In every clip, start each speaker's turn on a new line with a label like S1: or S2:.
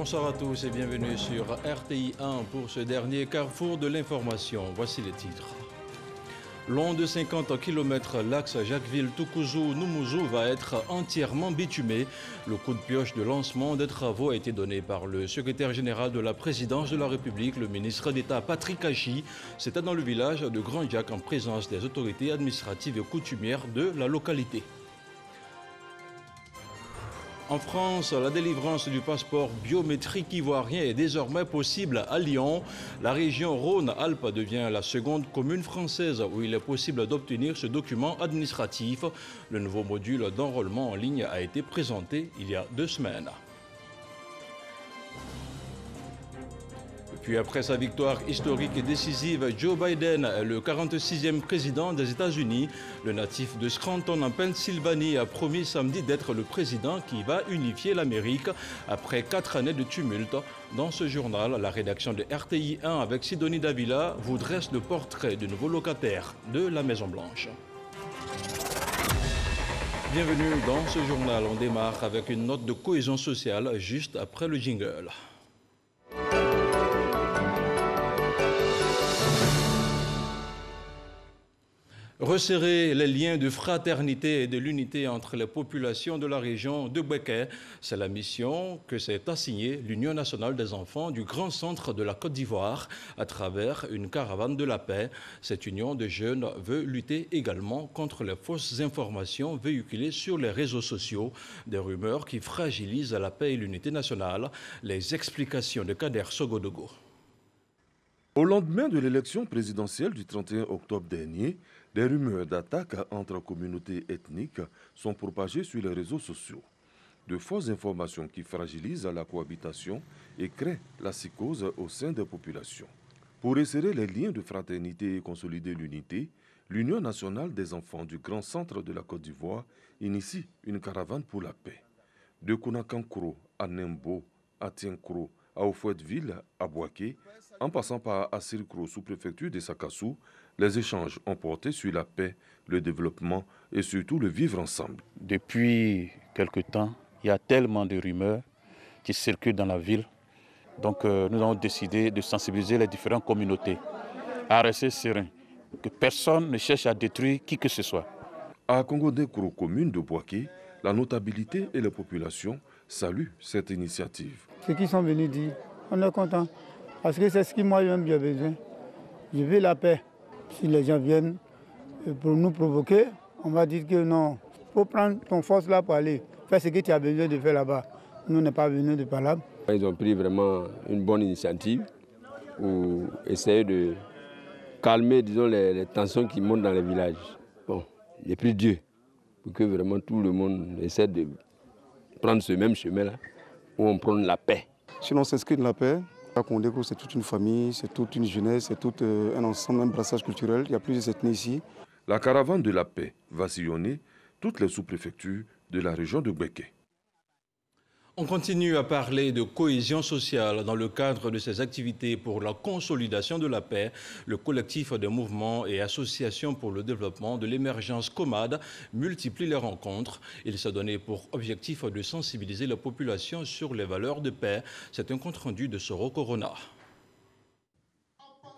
S1: Bonsoir à tous et bienvenue sur RTI 1 pour ce dernier carrefour de l'information. Voici les titres. Long de 50 km, l'axe Jacquesville-Toukouzou-Noumouzou va être entièrement bitumé. Le coup de pioche de lancement des travaux a été donné par le secrétaire général de la présidence de la République, le ministre d'État Patrick Hachi. C'était dans le village de Grand-Jacques en présence des autorités administratives et coutumières de la localité. En France, la délivrance du passeport biométrique ivoirien est désormais possible à Lyon. La région Rhône-Alpes devient la seconde commune française où il est possible d'obtenir ce document administratif. Le nouveau module d'enrôlement en ligne a été présenté il y a 2 semaines. Puis après sa victoire historique et décisive, Joe Biden est le 46e président des États-Unis. Le natif de Scranton en Pennsylvanie a promis samedi d'être le président qui va unifier l'Amérique après 4 années de tumulte. Dans ce journal, la rédaction de RTI 1 avec Sidonie Davila vous dresse le portrait du nouveau locataire de la Maison-Blanche. Bienvenue dans ce journal. On démarre avec une note de cohésion sociale juste après le jingle. Resserrer les liens de fraternité et de l'unité entre les populations de la région de Bouaké, c'est la mission que s'est assignée l'Union nationale des enfants du Grand Centre de la Côte d'Ivoire à travers une caravane de la paix. Cette union de jeunes veut lutter également contre les fausses informations véhiculées sur les réseaux sociaux, des rumeurs qui fragilisent la paix et l'unité nationale. Les explications de Kader Sogodogo.
S2: Au lendemain de l'élection présidentielle du 31 octobre dernier, des rumeurs d'attaques entre communautés ethniques sont propagées sur les réseaux sociaux. De fausses informations qui fragilisent la cohabitation et créent la psychose au sein des populations. Pour resserrer les liens de fraternité et consolider l'unité, l'Union nationale des enfants du Grand Centre de la Côte d'Ivoire initie une caravane pour la paix. De Konakankro à Nembo, à Tienкro, à Houphouët-Ville, à Bouaké, en passant par Assirkro, sous-préfecture de Sakassou, les échanges ont porté sur la paix, le développement et surtout le vivre ensemble.
S3: Depuis quelque temps, il y a tellement de rumeurs qui circulent dans la ville. Donc nous avons décidé de sensibiliser les différentes communautés à rester sereins, que personne ne cherche à détruire qui que ce soit.
S2: À Kongo-Dekro, commune de Bouaké, la notabilité et les populations saluent cette initiative.
S4: Ceux qui sont venus dire, on est content, parce que c'est ce que moi-même j'ai besoin. Je veux la paix. Si les gens viennent pour nous provoquer, on va dire que non, il faut prendre ton force là pour aller faire ce que tu as besoin de faire là-bas. Nous, on n'est pas venus de par là.
S5: Ils ont pris vraiment une bonne initiative pour essayer de calmer, disons, les tensions qui montent dans les villages. Bon, j'ai pris Dieu pour que vraiment tout le monde essaie de prendre ce même chemin-là, où on prône la paix.
S6: Si l'on s'inscrit de la paix, à Kongo-Dekro, c'est toute une famille, c'est toute une jeunesse, c'est tout un ensemble, un brassage culturel. Il y a plusieurs ethnies ici.
S2: La caravane de la paix va sillonner toutes les sous-préfectures de la région de Bouaké.
S1: On continue à parler de cohésion sociale dans le cadre de ces activités pour la consolidation de la paix. Le collectif des mouvements et associations pour le développement de l'émergence COMAD multiplie les rencontres. Il s'est donné pour objectif de sensibiliser la population sur les valeurs de paix. C'est un compte-rendu de Soro Corona.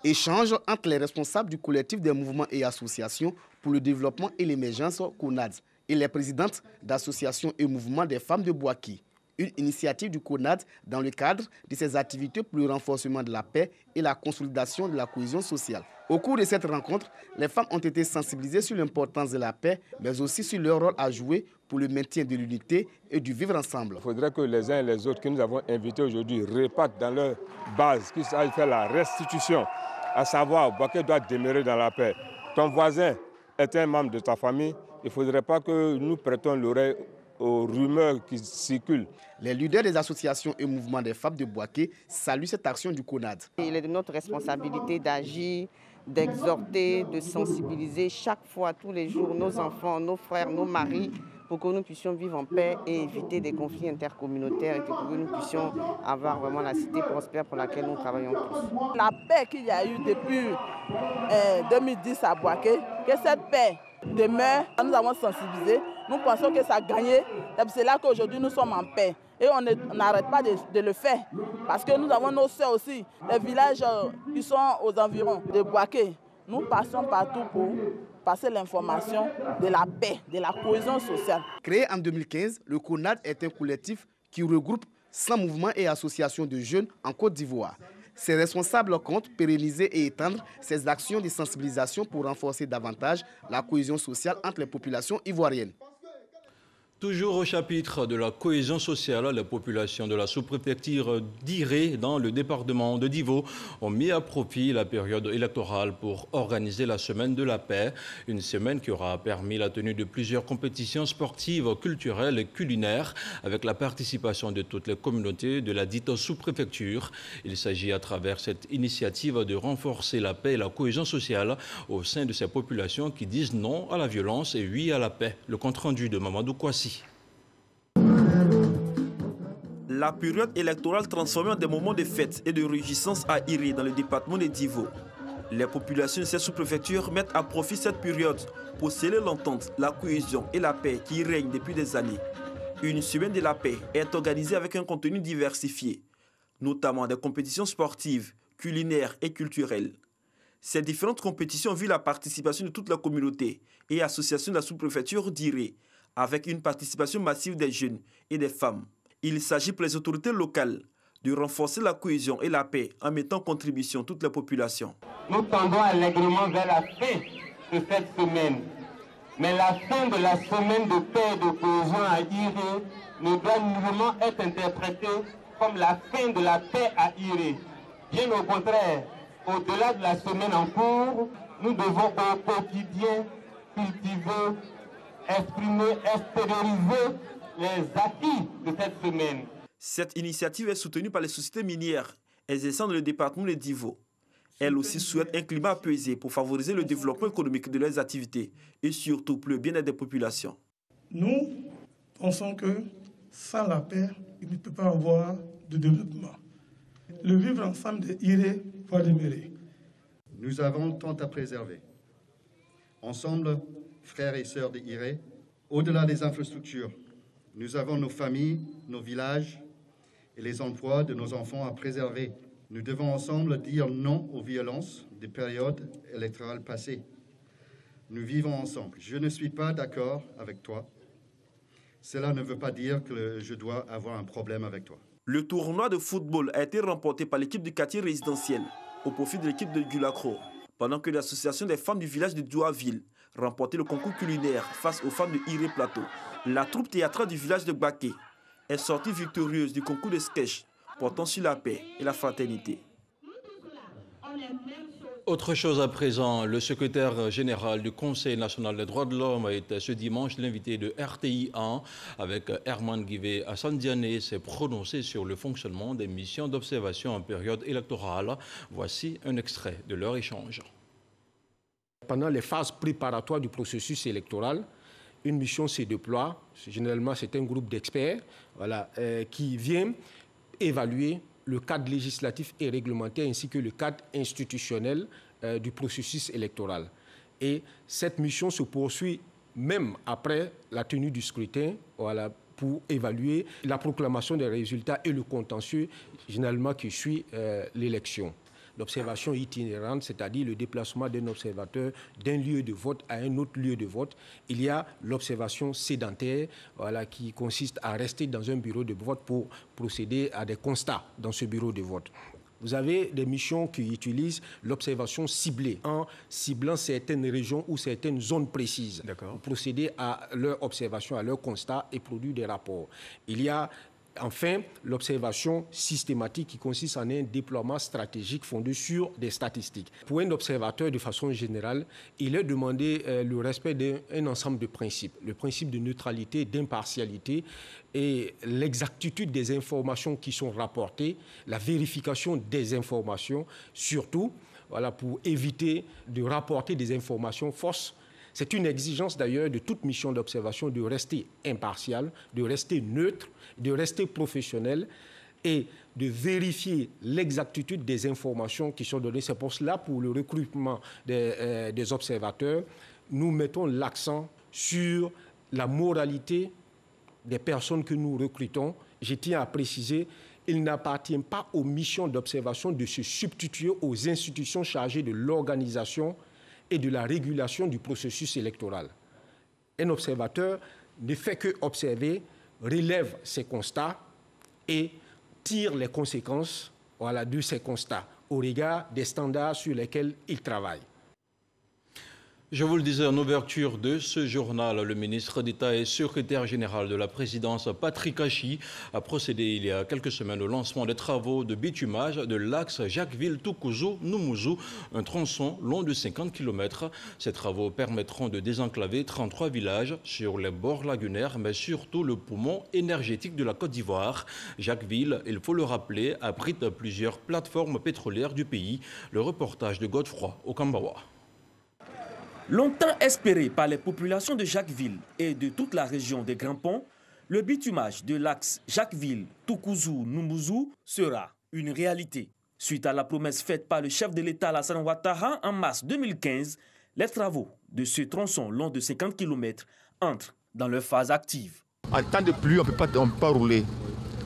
S7: Échange entre les responsables du collectif des mouvements et associations pour le développement et l'émergence CONAD et les présidentes d'associations et mouvements des femmes de Bouaké. Une initiative du CONAD dans le cadre de ses activités pour le renforcement de la paix et la consolidation de la cohésion sociale. Au cours de cette rencontre, les femmes ont été sensibilisées sur l'importance de la paix, mais aussi sur leur rôle à jouer pour le maintien de l'unité et du vivre ensemble.
S8: Il faudrait que les uns et les autres que nous avons invités aujourd'hui repartent dans leur base, qu'ils aillent faire la restitution, à savoir, Bouaké doit demeurer dans la paix. Ton voisin est un membre de ta famille, il ne faudrait pas que nous prêtons l'oreille aux rumeurs qui circulent.
S7: Les leaders des associations et mouvements des femmes de Bouaké saluent cette action du CONAD.
S9: Il est de notre responsabilité d'agir, d'exhorter, de sensibiliser chaque fois, tous les jours, nos enfants, nos frères, nos maris, pour que nous puissions vivre en paix et éviter des conflits intercommunautaires et pour que nous puissions avoir vraiment la cité prospère pour laquelle nous travaillons tous.
S10: La paix qu'il y a eu depuis 2010 à Bouaké, que cette paix demeure, nous avons sensibilisé Nous pensons que ça a gagné. C'est là qu'aujourd'hui nous sommes en paix. Et on n'arrête pas de le faire. Parce que nous avons nos sœurs aussi, les villages qui sont aux environs de Boaké. Nous passons partout pour passer l'information de la paix, de la cohésion sociale.
S7: Créé en 2015, le CONAD est un collectif qui regroupe 100 mouvements et associations de jeunes en Côte d'Ivoire. Ses responsables comptent pérenniser et étendre ces actions de sensibilisation pour renforcer davantage la cohésion sociale entre les populations ivoiriennes.
S1: Toujours au chapitre de la cohésion sociale, les populations de la sous-préfecture d'Iré dans le département de Divo ont mis à profit la période électorale pour organiser la semaine de la paix. Une semaine qui aura permis la tenue de plusieurs compétitions sportives, culturelles et culinaires avec la participation de toutes les communautés de la dite sous-préfecture. Il s'agit à travers cette initiative de renforcer la paix et la cohésion sociale au sein de ces populations qui disent non à la violence et oui à la paix. Le compte-rendu de Mamadou Kouassi.
S11: La période électorale transformée en des moments de fête et de réjouissance à Iré dans le département de Divo. Les populations de cette sous-préfecture mettent à profit cette période pour sceller l'entente, la cohésion et la paix qui règnent depuis des années. Une semaine de la paix est organisée avec un contenu diversifié, notamment des compétitions sportives, culinaires et culturelles. Ces différentes compétitions ont vu la participation de toute la communauté et associations de la sous-préfecture d'Iré, avec une participation massive des jeunes et des femmes. Il s'agit pour les autorités locales de renforcer la cohésion et la paix en mettant en contribution toute la population.
S12: Nous tendons allègrement vers la fin de cette semaine. Mais la fin de la semaine de paix et de cohésion à Iré ne doit nullement être interprétée comme la fin de la paix à Iré. Bien au contraire, au-delà de la semaine en cours, nous devons au quotidien cultiver, exprimer, extérioriser les acquis de cette semaine.
S11: Cette initiative est soutenue par les sociétés minières exerçant dans le département de Divo. Elles aussi souhaitent un climat apaisé pour favoriser le développement économique de leurs activités et surtout pour le bien-être des populations.
S13: Nous pensons que sans la paix, il ne peut pas y avoir de développement. Le vivre ensemble de Iré va demeurer.
S14: Nous avons tant à préserver. Ensemble, frères et sœurs de Iré, au-delà des infrastructures, nous avons nos familles, nos villages et les emplois de nos enfants à préserver. Nous devons ensemble dire non aux violences des périodes électorales passées. Nous vivons ensemble. Je ne suis pas d'accord avec toi. Cela ne veut pas dire que je dois avoir un problème avec toi.
S11: Le tournoi de football a été remporté par l'équipe du quartier résidentiel au profit de l'équipe de Gulacro, pendant que l'association des femmes du village de Douaville remportait le concours culinaire face aux femmes de Iré Plateau. La troupe théâtrale du village de Baké est sortie victorieuse du concours de sketch portant sur la paix et la fraternité.
S1: Autre chose à présent, le secrétaire général du Conseil national des droits de l'homme a été ce dimanche l'invité de RTI 1 avec Herman Guivé Assandiane s'est prononcé sur le fonctionnement des missions d'observation en période électorale. Voici un extrait de leur échange.
S15: Pendant les phases préparatoires du processus électoral, une mission se déploie. Généralement, c'est un groupe d'experts qui vient évaluer le cadre législatif et réglementaire ainsi que le cadre institutionnel du processus électoral. Et cette mission se poursuit même après la tenue du scrutin pour évaluer la proclamation des résultats et le contentieux généralement qui suit l'élection. L'observation itinérante, c'est-à-dire le déplacement d'un observateur d'un lieu de vote à un autre lieu de vote. Il y a l'observation sédentaire, qui consiste à rester dans un bureau de vote pour procéder à des constats dans ce bureau de vote. Vous avez des missions qui utilisent l'observation ciblée, en ciblant certaines régions ou certaines zones précises, pour procéder à leur observation, à leur constat et produire des rapports. Il y a enfin, l'observation systématique qui consiste en un déploiement stratégique fondé sur des statistiques. Pour un observateur, de façon générale, il est demandé le respect d'un ensemble de principes. Le principe de neutralité, d'impartialité et l'exactitude des informations qui sont rapportées, la vérification des informations, surtout pour éviter de rapporter des informations fausses. C'est une exigence d'ailleurs de toute mission d'observation de rester impartial, de rester neutre, de rester professionnel et de vérifier l'exactitude des informations qui sont données. C'est pour cela, pour le recrutement des observateurs, nous mettons l'accent sur la moralité des personnes que nous recrutons. Je tiens à préciser, il n'appartient pas aux missions d'observation de se substituer aux institutions chargées de l'organisation et de la régulation du processus électoral. Un observateur ne fait que observer, relève ses constats et tire les conséquences de ces constats au regard des standards sur lesquels il travaille.
S1: Je vous le disais en ouverture de ce journal, le ministre d'État et secrétaire général de la présidence, Patrick Kachi, a procédé il y a quelques semaines au lancement des travaux de bitumage de l'axe Jacquesville-Toukouzou-Noumouzou, un tronçon long de 50 km. Ces travaux permettront de désenclaver 33 villages sur les bords lagunaires, mais surtout le poumon énergétique de la Côte d'Ivoire. Jacquesville, il faut le rappeler, abrite plusieurs plateformes pétrolières du pays. Le reportage de Godefroy Okambawa.
S16: Longtemps espéré par les populations de Jacquesville et de toute la région des Grands Ponts, le bitumage de l'axe Jacquesville-Toukouzou-Noumouzou sera une réalité. Suite à la promesse faite par le chef de l'État Alassane Ouattara en mars 2015, les travaux de ce tronçon long de 50 km entrent dans leur phase active.
S17: En temps de pluie, on ne peut pas rouler.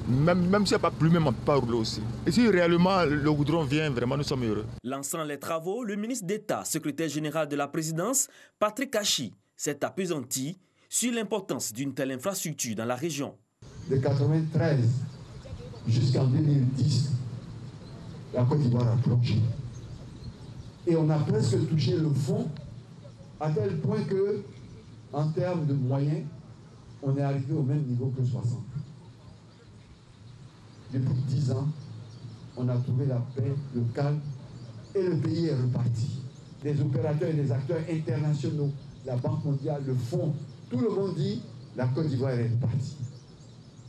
S17: Même s'il n'y a pas plu, même on ne peut pas rouler aussi. Et si réellement le goudron vient, vraiment nous sommes heureux.
S16: Lançant les travaux, le ministre d'État, secrétaire général de la présidence, Patrick Kachi, s'est appesanti sur l'importance d'une telle infrastructure dans la région.
S18: De 1993 jusqu'en 2010, la Côte d'Ivoire a plongé. Et on a presque touché le fond, à tel point que, en termes de moyens, on est arrivé au même niveau que 60. Depuis 10 ans, on a trouvé la paix, le calme, et le pays est reparti. Des opérateurs et des acteurs internationaux, la Banque mondiale, le Fonds, tout le monde dit la Côte d'Ivoire est repartie.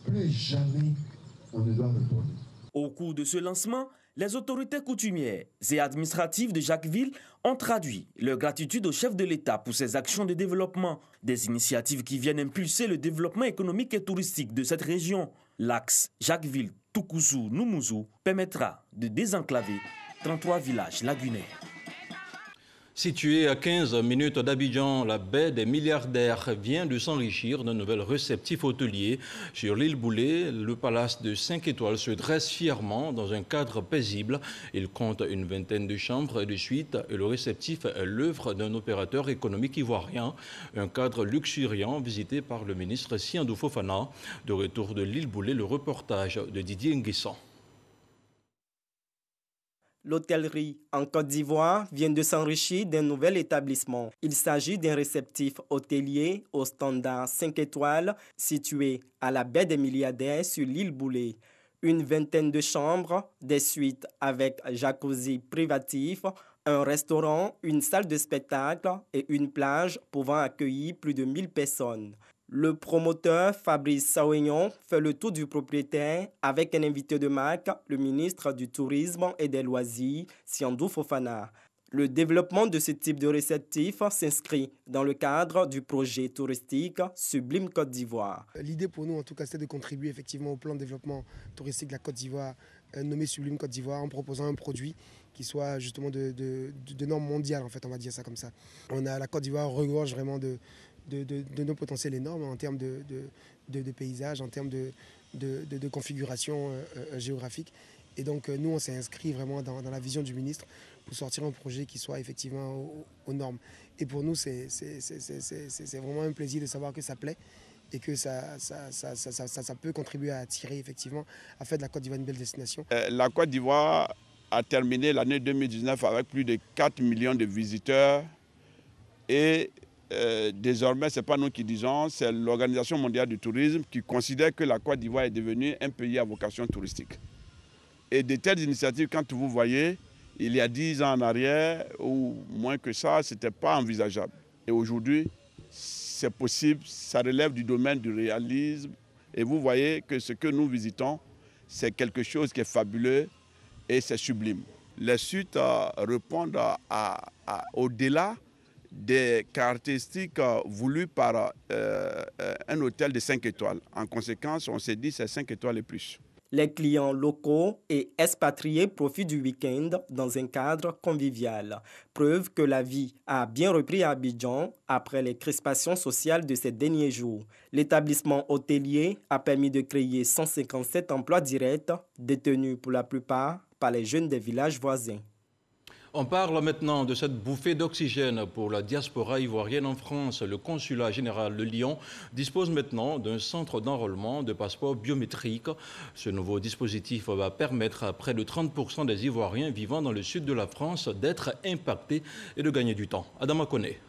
S18: Plus jamais on ne doit retourner.
S16: Au cours de ce lancement, les autorités coutumières et administratives de Jacquesville ont traduit leur gratitude au chef de l'État pour ses actions de développement. Des initiatives qui viennent impulser le développement économique et touristique de cette région. L'axe Jacquesville-Toukouzou-Noumouzou permettra de désenclaver 33 villages lagunaires.
S1: Située à 15 minutes d'Abidjan, la baie des milliardaires vient de s'enrichir d'un nouvel réceptif hôtelier. Sur l'île Boulé, le palace de 5 étoiles se dresse fièrement dans un cadre paisible. Il compte une vingtaine de chambres et de suites et le réceptif est l'œuvre d'un opérateur économique ivoirien. Un cadre luxuriant visité par le ministre Siandou Fofana. De retour de l'île Boulé, le reportage de Didier Nguissan.
S19: L'hôtellerie en Côte d'Ivoire vient de s'enrichir d'un nouvel établissement. Il s'agit d'un réceptif hôtelier au standard 5 étoiles situé à la baie des milliardaires sur l'île Boulé. Une vingtaine de chambres, des suites avec jacuzzi privatif, un restaurant, une salle de spectacle et une plage pouvant accueillir plus de 1000 personnes. Le promoteur Fabrice Saoignon fait le tour du propriétaire avec un invité de marque, le ministre du Tourisme et des Loisirs, Siandou Fofana. Le développement de ce type de réceptif s'inscrit dans le cadre du projet touristique Sublime Côte d'Ivoire.
S20: L'idée pour nous, en tout cas, c'était de contribuer effectivement au plan de développement touristique de la Côte d'Ivoire, nommé Sublime Côte d'Ivoire, en proposant un produit qui soit justement de normes mondiales, en fait, on va dire ça comme ça. La Côte d'Ivoire regorge vraiment de nos potentiels énormes en termes de paysages, en termes de configuration géographique. Et donc, nous, on s'est inscrit vraiment dans la vision du ministre pour sortir un projet qui soit effectivement aux normes. Et pour nous, c'est vraiment un plaisir de savoir que ça plaît et que ça peut contribuer à attirer, effectivement, à faire de la Côte d'Ivoire une belle destination.
S21: La Côte d'Ivoire a terminé l'année 2019 avec plus de 4 millions de visiteurs et désormais, ce n'est pas nous qui disons, c'est l'Organisation mondiale du tourisme qui considère que la Côte d'Ivoire est devenue un pays à vocation touristique. Et de telles initiatives, quand vous voyez, il y a 10 ans en arrière, ou moins que ça, ce n'était pas envisageable. Et aujourd'hui, c'est possible, ça relève du domaine du réalisme. Et vous voyez que ce que nous visitons, c'est quelque chose qui est fabuleux et c'est sublime. Les suites répondent au-delà des caractéristiques voulues par un hôtel de 5 étoiles. En conséquence, on s'est dit c'est 5 étoiles et plus.
S19: Les clients locaux et expatriés profitent du week-end dans un cadre convivial. Preuve que la vie a bien repris à Abidjan après les crispations sociales de ces derniers jours. L'établissement hôtelier a permis de créer 157 emplois directs, détenus pour la plupart par les jeunes des villages voisins.
S1: On parle maintenant de cette bouffée d'oxygène pour la diaspora ivoirienne en France. Le consulat général de Lyon dispose maintenant d'un centre d'enrôlement de passeports biométriques. Ce nouveau dispositif va permettre à près de 30% des Ivoiriens vivant dans le sud de la France d'être impactés et de gagner du temps. Adama Koné.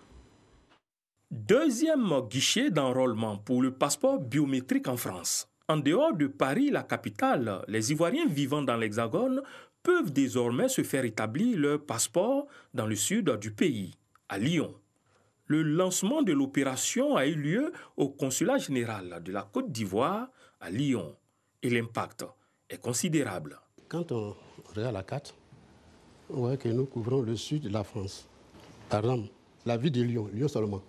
S3: Deuxième guichet d'enrôlement pour le passeport biométrique en France. En dehors de Paris, la capitale, les Ivoiriens vivant dans l'Hexagone peuvent désormais se faire établir leur passeport dans le sud du pays, à Lyon. Le lancement de l'opération a eu lieu au consulat général de la Côte d'Ivoire à Lyon et l'impact est considérable.
S22: Quand on regarde la carte, on voit que nous couvrons le sud de la France. Par exemple, la ville de Lyon, Lyon seulement,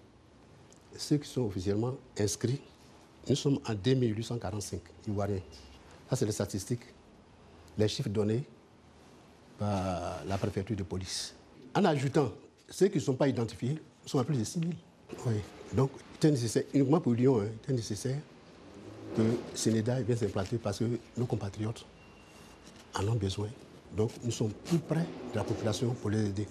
S22: ceux qui sont officiellement inscrits, nous sommes en 2845 Ivoiriens. Ça, c'est les statistiques, les chiffres donnés par la préfecture de police. En ajoutant ceux qui ne sont pas identifiés, sont à plus de 6 000. Oui. Donc, c'est nécessaire, uniquement pour Lyon, c'est nécessaire que Sénéda vienne s'implanter parce que nos compatriotes en ont besoin. Donc, nous sommes plus près de la population pour les aider.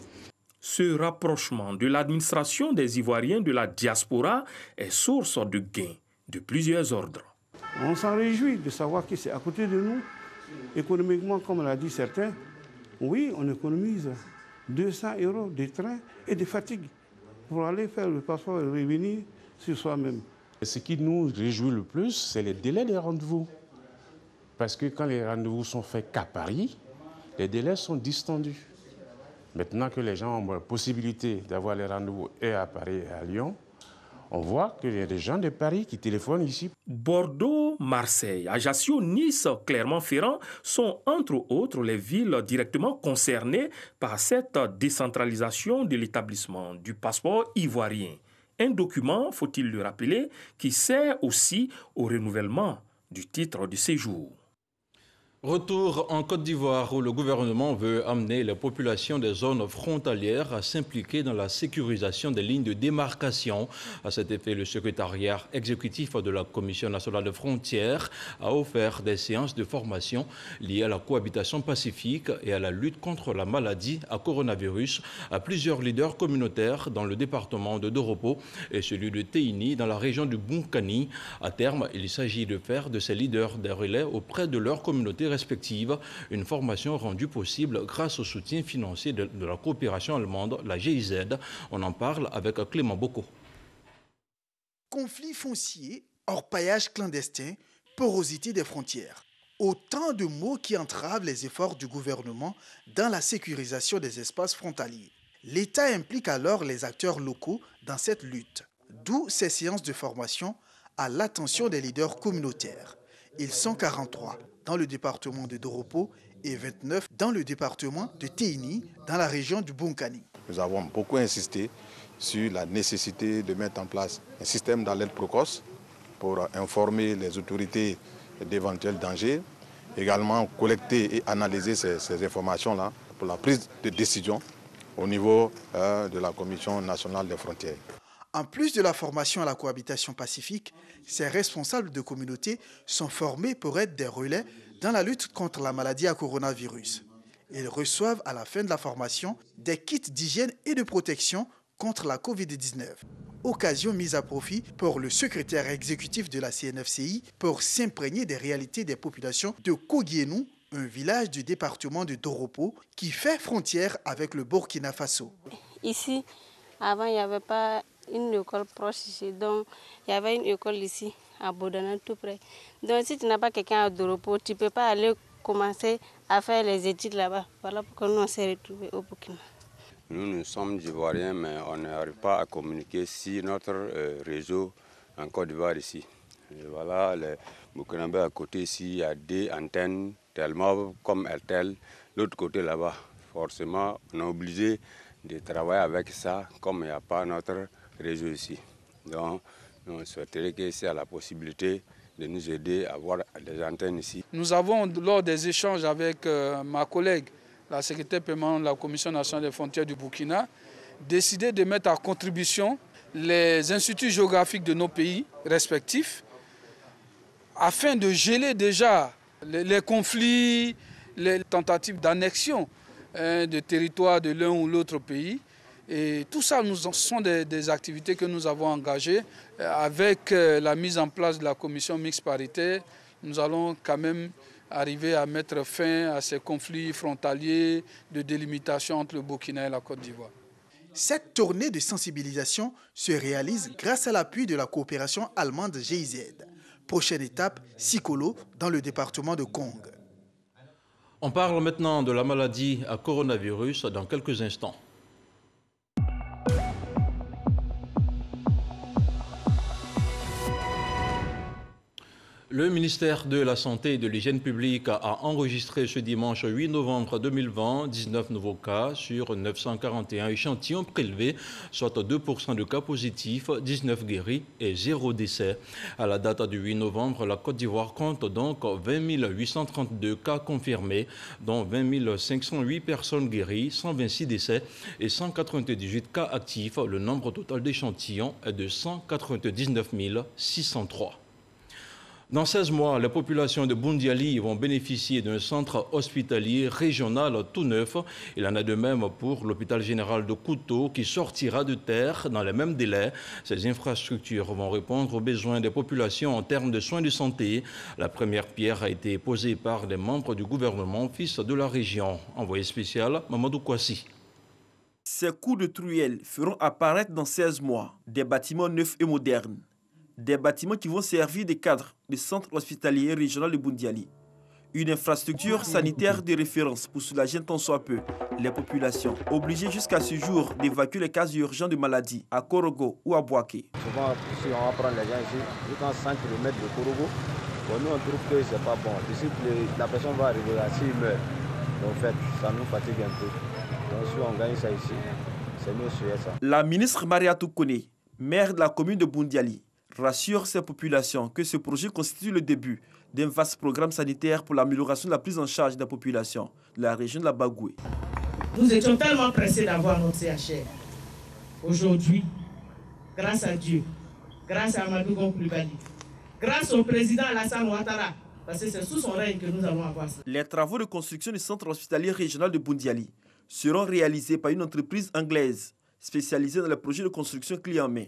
S3: Ce rapprochement de l'administration des Ivoiriens de la diaspora est source de gains de plusieurs ordres.
S23: On s'en réjouit de savoir que c'est à côté de nous. Économiquement, comme l'a dit certains, oui, on économise 200 € de train et de fatigue pour aller faire le passeport et revenir sur soi-même.
S24: Ce qui nous réjouit le plus, c'est les délais des rendez-vous. Parce que quand les rendez-vous sont faits qu'à Paris, les délais sont distendus. Maintenant que les gens ont la possibilité d'avoir les rendez-vous et à Paris et à Lyon, on voit qu'il y a des gens de Paris qui téléphonent ici.
S3: Bordeaux, Marseille, Ajaccio, Nice, Clermont-Ferrand sont entre autres les villes directement concernées par cette décentralisation de l'établissement du passeport ivoirien. Un document, faut-il le rappeler, qui sert aussi au renouvellement du titre de séjour.
S1: Retour en Côte d'Ivoire où le gouvernement veut amener les populations des zones frontalières à s'impliquer dans la sécurisation des lignes de démarcation. À cet effet, le secrétariat exécutif de la Commission nationale des frontières a offert des séances de formation liées à la cohabitation pacifique et à la lutte contre la maladie à coronavirus à plusieurs leaders communautaires dans le département de Doropo et celui de Teini dans la région du Bunkani. À terme, il s'agit de faire de ces leaders des relais auprès de leur communauté respectives, une formation rendue possible grâce au soutien financier de la coopération allemande, la GIZ. On en parle avec Clément Bocco.
S25: Conflit foncier, orpaillage clandestin, porosité des frontières. Autant de mots qui entravent les efforts du gouvernement dans la sécurisation des espaces frontaliers. L'État implique alors les acteurs locaux dans cette lutte, d'où ces séances de formation à l'attention des leaders communautaires. Ils sont 43 dans le département de Doropo et 29 dans le département de Teini, dans la région du Bunkani.
S26: Nous avons beaucoup insisté sur la nécessité de mettre en place un système d'alerte précoce pour informer les autorités d'éventuels dangers, également collecter et analyser ces informations-là pour la prise de décision au niveau de la Commission nationale des frontières.
S25: En plus de la formation à la cohabitation pacifique, ces responsables de communauté sont formés pour être des relais dans la lutte contre la maladie à coronavirus. Ils reçoivent à la fin de la formation des kits d'hygiène et de protection contre la Covid-19. Occasion mise à profit pour le secrétaire exécutif de la CNFCI pour s'imprégner des réalités des populations de Koguienou, un village du département de Doropo qui fait frontière avec le Burkina Faso.
S27: Ici, avant, il n'y avait pas une école proche ici, donc il y avait une école ici, à Bodana, tout près. Donc si tu n'as pas quelqu'un à Doropo, tu ne peux pas aller commencer à faire les études là-bas. Voilà pourquoi nous on s'est retrouvés au Burkina.
S28: Nous sommes Ivoiriens, mais on n'arrive pas à communiquer sur notre réseau en Côte d'Ivoire ici. Et voilà, les Burkinabés à côté ici, il y a des antennes, tellement comme RTL, l'autre côté là-bas. Forcément, on est obligé de travailler avec ça, comme il n'y a pas notre réseau ici. Donc, on souhaiterait qu'il y ait la possibilité de nous aider à avoir des antennes ici.
S2: Nous avons, lors des échanges avec ma collègue, la secrétaire permanente de la Commission nationale des frontières du Burkina, décidé de mettre à contribution les instituts géographiques de nos pays respectifs afin de geler déjà les conflits, les tentatives d'annexion de territoires de l'un ou l'autre pays. Et tout ça, sont des activités que nous avons engagées. Avec la mise en place de la commission mixte paritaire, nous allons quand même arriver à mettre fin à ces conflits frontaliers de délimitation entre le Burkina et la Côte d'Ivoire.
S25: Cette tournée de sensibilisation se réalise grâce à l'appui de la coopération allemande GIZ. Prochaine étape, Sikolo, dans le département de Kong.
S1: On parle maintenant de la maladie à coronavirus dans quelques instants. Le ministère de la Santé et de l'Hygiène publique a enregistré ce dimanche 8 novembre 2020 19 nouveaux cas sur 941 échantillons prélevés, soit 2% de cas positifs, 19 guéris et 0 décès. À la date du 8 novembre, la Côte d'Ivoire compte donc 20 832 cas confirmés, dont 20 508 personnes guéries, 126 décès et 198 cas actifs. Le nombre total d'échantillons est de 199 603. Dans 16 mois, les populations de Boundiali vont bénéficier d'un centre hospitalier régional tout neuf. Il en est de même pour l'hôpital général de Kouto qui sortira de terre dans les mêmes délais. Ces infrastructures vont répondre aux besoins des populations en termes de soins de santé. La première pierre a été posée par des membres du gouvernement, fils de la région. Envoyé spécial, Mamadou Kouassi.
S11: Ces coups de truelle feront apparaître dans 16 mois des bâtiments neufs et modernes. Des bâtiments qui vont servir de cadre du centre hospitalier régional de Boundiali. Une infrastructure sanitaire de référence pour soulager tant soit peu les populations, obligées jusqu'à ce jour d'évacuer les cas urgents de maladies à Korogo ou à Boaké.
S4: Souvent, si on va prendre les gens ici, jusqu'à 100 km de Korogo, nous on trouve que c'est pas bon. D'ici la personne va arriver là, s'il meurt, en fait, ça nous fatigue un peu. Donc si on gagne ça ici, c'est mieux sur ça.
S11: La ministre Maria Toukone, maire de la commune de Boundiali, rassure ces populations que ce projet constitue le début d'un vaste programme sanitaire pour l'amélioration de la prise en charge des populations de la région de la Bagoué.
S5: Nous étions tellement pressés d'avoir notre CHR. Aujourd'hui, grâce à Dieu, grâce à Amadou Gon Coulibaly, grâce au président Alassane Ouattara, parce que c'est sous son règne que nous allons avoir ça.
S11: Les travaux de construction du centre hospitalier régional de Boundiali seront réalisés par une entreprise anglaise spécialisée dans les projets de construction clé en main.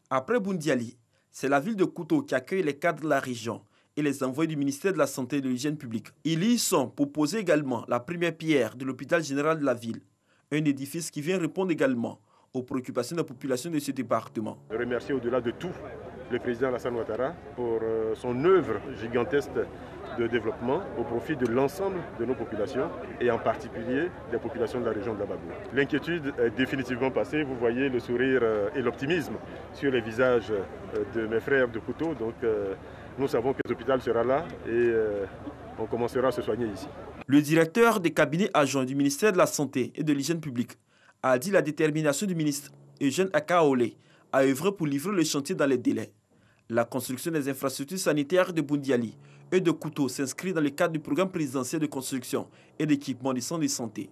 S11: Après Boundiali, c'est la ville de Kouto qui accueille les cadres de la région et les envoyés du ministère de la Santé et de l'Hygiène publique. Ils y sont pour poser également la première pierre de l'hôpital général de la ville, un édifice qui vient répondre également aux préoccupations de la population de ce département.
S6: Je remercie au-delà de tout le président Alassane Ouattara pour son œuvre gigantesque de développement au profit de l'ensemble de nos populations et en particulier des populations de la région de la Bagoué. L'inquiétude est définitivement passée, vous voyez le sourire et l'optimisme sur les visages de mes frères de Kouto, donc nous savons que l'hôpital sera là et on commencera à se soigner ici.
S11: Le directeur des cabinets adjoints du ministère de la Santé et de l'Hygiène publique a dit la détermination du ministre Eugène Akaole à œuvrer pour livrer le chantier dans les délais. La construction des infrastructures sanitaires de Boundiali et de Kouto s'inscrit dans le cadre du programme présidentiel de construction et d'équipement des centres de santé.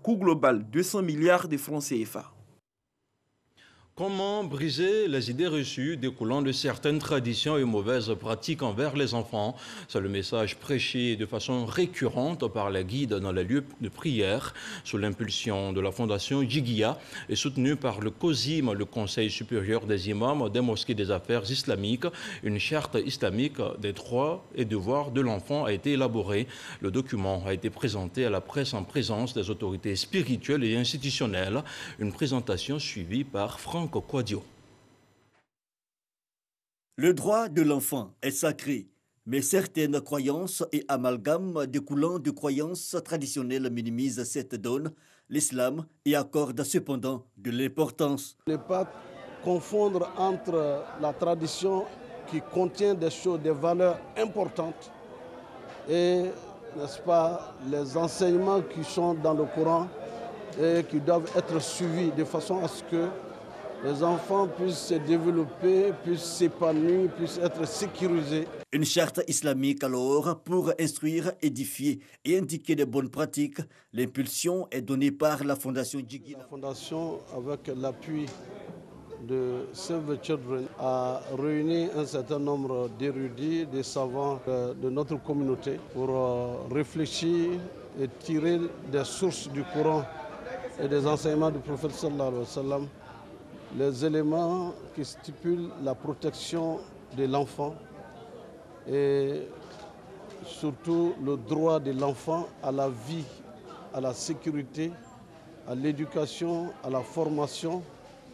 S11: Coût global 200 milliards de francs CFA.
S1: Comment briser les idées reçues découlant de certaines traditions et mauvaises pratiques envers les enfants? C'est le message prêché de façon récurrente par les guides dans les lieux de prière sous l'impulsion de la fondation Djiguia et soutenu par le COSIM, le Conseil supérieur des imams des mosquées des affaires islamiques. Une charte islamique des droits et devoirs de l'enfant a été élaborée. Le document a été présenté à la presse en présence des autorités spirituelles et institutionnelles. Une présentation suivie par Franck Quadio.
S7: Le droit de l'enfant est sacré, mais certaines croyances et amalgames découlant de croyances traditionnelles minimisent cette donne. L'islam y accorde cependant de l'importance.
S8: Ne pas confondre entre la tradition qui contient des choses, des valeurs importantes et, n'est-ce pas, les enseignements qui sont dans le Coran et qui doivent être suivis de façon à ce que les enfants puissent se développer, puissent s'épanouir, puissent être sécurisés.
S7: Une charte islamique alors pour instruire, édifier et indiquer les bonnes pratiques. L'impulsion est donnée par la Fondation Djigui.
S8: La Fondation, avec l'appui de Save the Children, a réuni un certain nombre d'érudits, des savants de notre communauté pour réfléchir et tirer des sources du Coran et des enseignements du prophète sallallahu alayhi wa sallam les éléments qui stipulent la protection de l'enfant et surtout le droit de l'enfant à la vie, à la sécurité, à l'éducation, à la formation.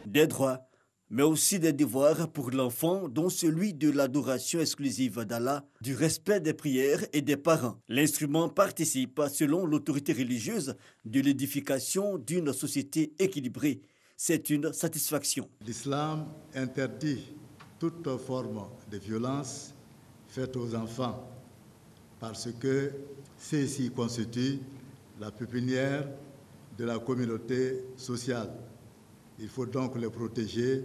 S7: Des droits, mais aussi des devoirs pour l'enfant, dont celui de l'adoration exclusive d'Allah, du respect des prières et des parents. L'instrument participe, selon l'autorité religieuse, de l'édification d'une société équilibrée. C'est une satisfaction.
S9: L'islam interdit toute forme de violence faite aux enfants parce que ceux-ci constituent la pépinière de la communauté sociale. Il faut donc les protéger.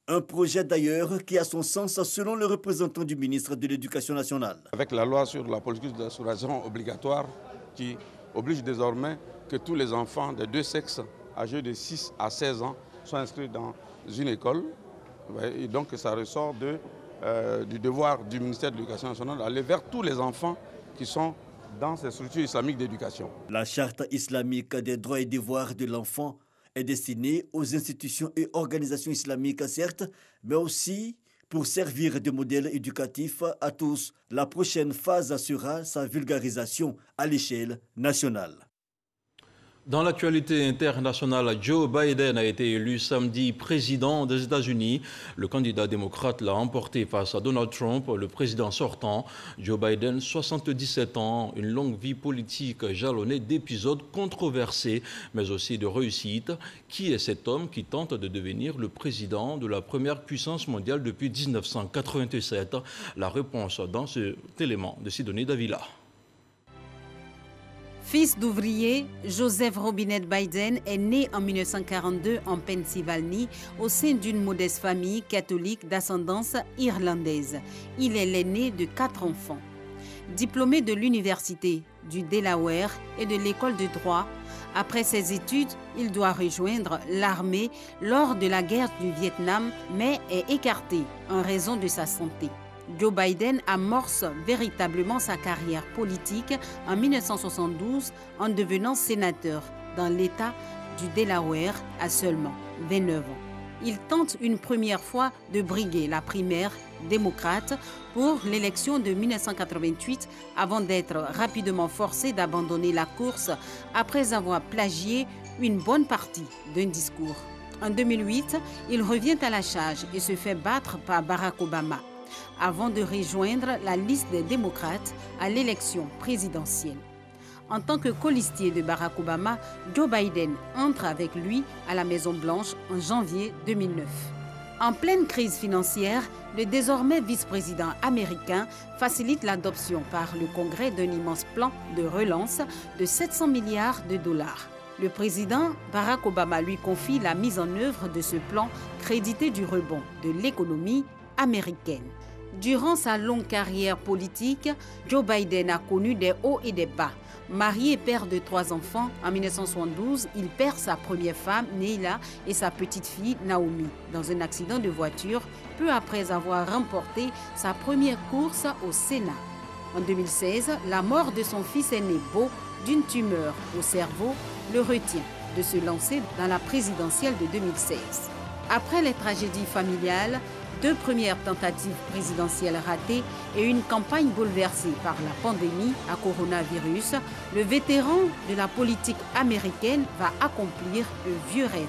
S7: Un projet d'ailleurs qui a son sens selon le représentant du ministre de l'Éducation nationale.
S10: Avec la loi sur la politique de scolarisation obligatoire qui oblige désormais que tous les enfants des deux sexes âgés de 6 à 16 ans soient inscrits dans une école. Et donc ça ressort du devoir du ministère de l'Éducation nationale d'aller vers tous les enfants qui sont dans ces structures islamiques d'éducation.
S7: La charte islamique des droits et devoirs de l'enfant est destinée aux institutions et organisations islamiques, certes, mais aussi pour servir de modèle éducatif à tous. La prochaine phase sera sa vulgarisation à l'échelle nationale.
S1: Dans l'actualité internationale, Joe Biden a été élu samedi président des États-Unis. Le candidat démocrate l'a emporté face à Donald Trump, le président sortant. Joe Biden, 77 ans, une longue vie politique jalonnée d'épisodes controversés, mais aussi de réussites. Qui est cet homme qui tente de devenir le président de la première puissance mondiale depuis 1987? La réponse dans cet élément de Sidonie Davila.
S12: Fils d'ouvrier, Joseph Robinette Biden est né en 1942 en Pennsylvanie au sein d'une modeste famille catholique d'ascendance irlandaise. Il est l'aîné de 4 enfants. Diplômé de l'université du Delaware et de l'école de droit, après ses études, il doit rejoindre l'armée lors de la guerre du Vietnam, mais est écarté en raison de sa santé. Joe Biden amorce véritablement sa carrière politique en 1972 en devenant sénateur dans l'État du Delaware à seulement 29 ans. Il tente une première fois de briguer la primaire démocrate pour l'élection de 1988 avant d'être rapidement forcé d'abandonner la course après avoir plagié une bonne partie d'un discours. En 2008, il revient à la charge et se fait battre par Barack Obama, avant de rejoindre la liste des démocrates à l'élection présidentielle. En tant que colistier de Barack Obama, Joe Biden entre avec lui à la Maison-Blanche en janvier 2009. En pleine crise financière, le désormais vice-président américain facilite l'adoption par le Congrès d'un immense plan de relance de 700 milliards de dollars. Le président Barack Obama lui confie la mise en œuvre de ce plan crédité du rebond de l'économie américaine. Durant sa longue carrière politique, Joe Biden a connu des hauts et des bas. Marié et père de 3 enfants, en 1972, il perd sa première femme, Neila, et sa petite-fille, Naomi, dans un accident de voiture, peu après avoir remporté sa première course au Sénat. En 2016, la mort de son fils aîné, Beau, d'une tumeur au cerveau, le retient de se lancer dans la présidentielle de 2016. Après les tragédies familiales, 2 premières tentatives présidentielles ratées et une campagne bouleversée par la pandémie à coronavirus, le vétéran de la politique américaine va accomplir un vieux rêve.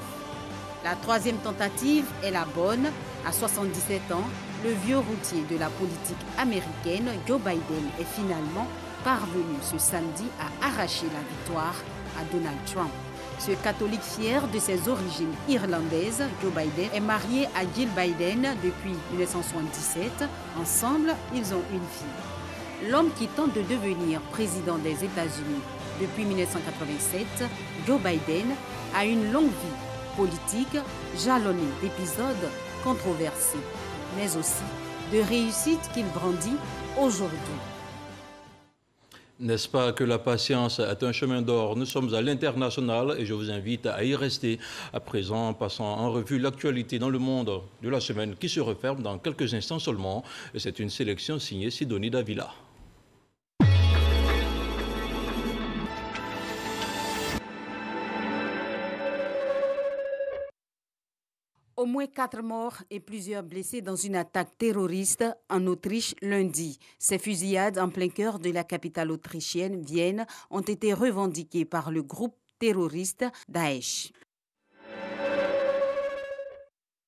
S12: La 3e tentative est la bonne. À 77 ans, le vieux routier de la politique américaine, Joe Biden, est finalement parvenu ce samedi à arracher la victoire à Donald Trump. Ce catholique fier de ses origines irlandaises, Joe Biden, est marié à Jill Biden depuis 1977. Ensemble, ils ont une fille. L'homme qui tente de devenir président des États-Unis depuis 1987, Joe Biden, a une longue vie politique jalonnée d'épisodes controversés, mais aussi de réussites qu'il brandit aujourd'hui.
S1: N'est-ce pas que la patience est un chemin d'or? Nous sommes à l'international et je vous invite à y rester. À présent, passons en revue l'actualité dans le monde de la semaine qui se referme dans quelques instants seulement. Et c'est une sélection signée Sidonie Davila.
S12: Au moins 4 morts et plusieurs blessés dans une attaque terroriste en Autriche lundi. Ces fusillades en plein cœur de la capitale autrichienne, Vienne, ont été revendiquées par le groupe terroriste Daesh.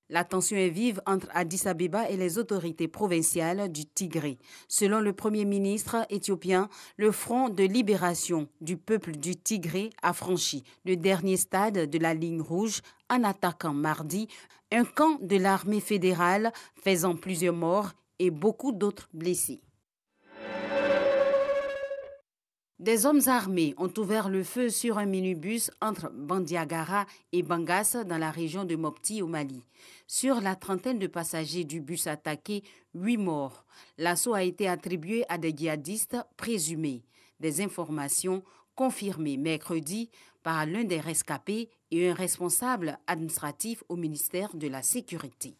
S12: La tension est vive entre Addis Abeba et les autorités provinciales du Tigré. Selon le Premier ministre éthiopien, le Front de libération du peuple du Tigré a franchi le dernier stade de la ligne rouge en attaquant mardi un camp de l'armée fédérale, faisant plusieurs morts et beaucoup d'autres blessés. Des hommes armés ont ouvert le feu sur un minibus entre Bandiagara et Bangass dans la région de Mopti au Mali. Sur la trentaine de passagers du bus attaqué, 8 morts. L'assaut a été attribué à des djihadistes présumés. Des informations confirmées mercredi par l'un des rescapés et un responsable administratif au ministère de la Sécurité.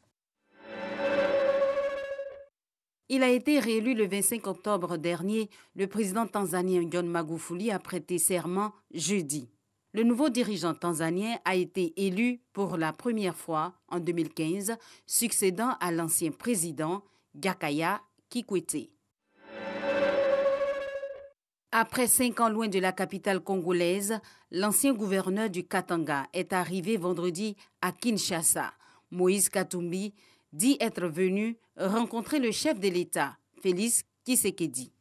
S12: Il a été réélu le 25 octobre dernier. Le président tanzanien John Magufuli a prêté serment jeudi. Le nouveau dirigeant tanzanien a été élu pour la première fois en 2015, succédant à l'ancien président Jakaya Kikwete. Après 5 ans loin de la capitale congolaise, l'ancien gouverneur du Katanga est arrivé vendredi à Kinshasa. Moïse Katumbi dit être venu rencontrer le chef de l'État, Félix Tshisekedi.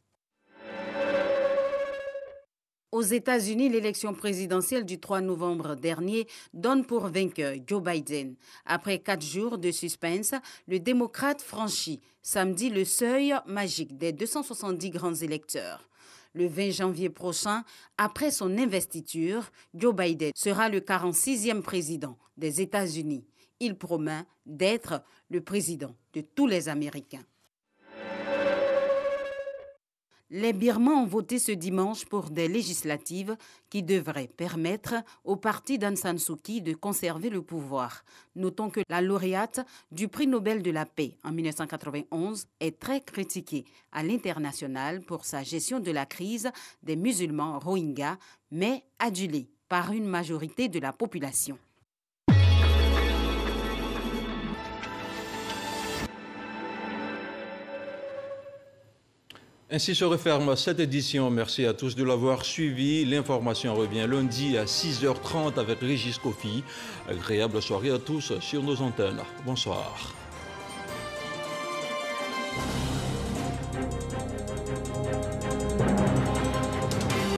S12: Aux États-Unis, l'élection présidentielle du 3 novembre dernier donne pour vainqueur Joe Biden. Après 4 jours de suspense, le démocrate franchit samedi le seuil magique des 270 grands électeurs. Le 20 janvier prochain, après son investiture, Joe Biden sera le 46e président des États-Unis. Il promet d'être le président de tous les Américains. Les Birmans ont voté ce dimanche pour des législatives qui devraient permettre au parti d'Aung San Suu Kyi de conserver le pouvoir. Notons que la lauréate du prix Nobel de la paix en 1991 est très critiquée à l'international pour sa gestion de la crise des musulmans Rohingyas, mais adulée par une majorité de la population.
S1: Ainsi se referme cette édition. Merci à tous de l'avoir suivi. L'information revient lundi à 6h30 avec Régis Kofi. Agréable soirée à tous sur nos antennes. Bonsoir.